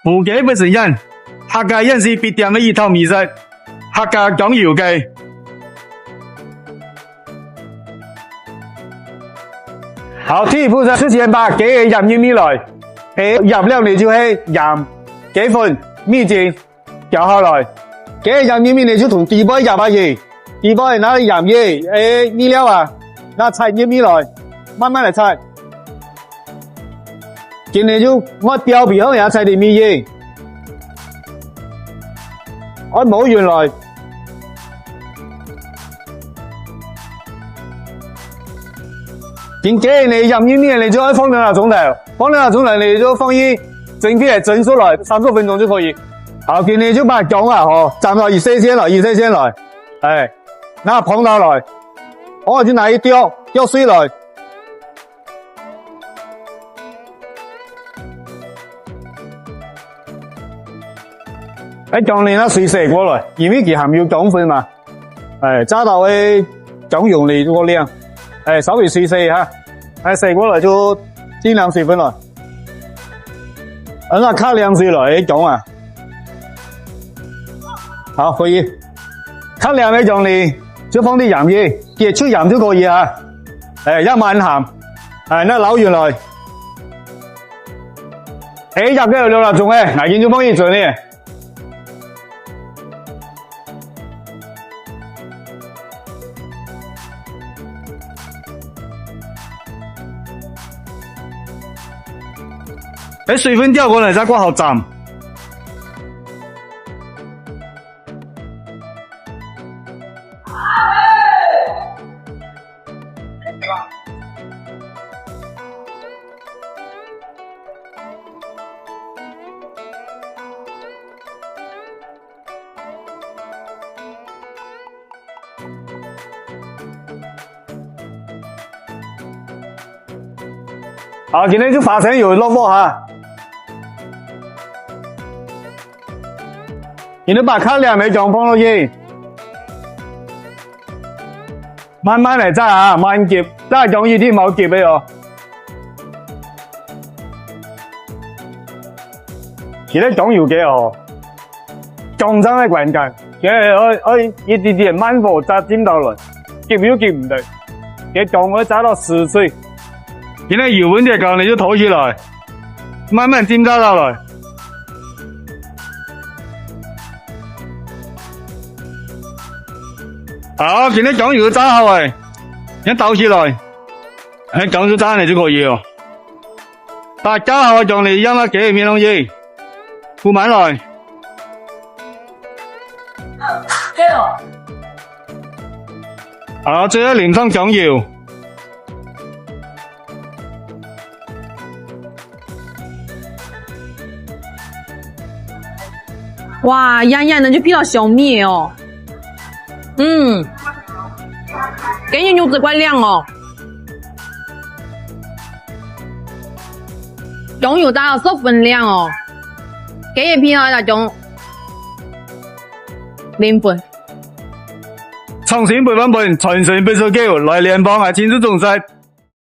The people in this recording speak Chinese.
附加不承認，客家人士必點的一套美食，客家醬油雞。好，第一步就先把雞嘅入入米來，入了你就係鹽、雞粉、米精調下來，雞入入米你就同第二步入下去，第二步拿鹽葉米料啊，拿菜入米來，慢慢嚟炒。今天就我表皮後也菜啲米嘢，我冇原來。點解你入面面你就可以放2個鐘頭，放2個鐘頭你就放於整片嚟整出來，30分鐘就可以。好，今天就把薑啊，斬到1cm來，1cm來，拿碰到來，我就拿一吊水來。薑你拿水射過來，因為佢含有薑粉嘛，炸到薑用你這個量。稍微水射哈，射過來就盡量水分來，那卡涼水來薑啊，好可以，卡涼的薑你就放啲鹽葉，結出鹽就可以啊，一慢鹹，那撈完來，入咗2粒鐘我見就放一陣呢。水分掉過來再過好斬。好，今天就發生有落鑊哈。你都把卡涼的薑放落去，慢慢嚟炸啊，慢夾，炸薑有啲冇夾嘅哦。其實薑油嘅哦，薑真係關鍵，我一啲啲慢火炸煎到來，夾又夾唔對，嘅薑我炸到10歲，現在油溫嘅高你就拖起來，慢慢煎炸到來。好，今天醬油炸好誒，一倒起來，醬油炸你就可以哦。把炸好嘅醬你讓它雞入面落去，鋪滿來。好，最後淋上醬油。哇，洋洋的就比較小米哦。給你牛子怪亮哦，醬油炸到10分亮哦，給一片啊那種0分。重新培訓本，傳承不收狗，來聯邦啊，親自總裁。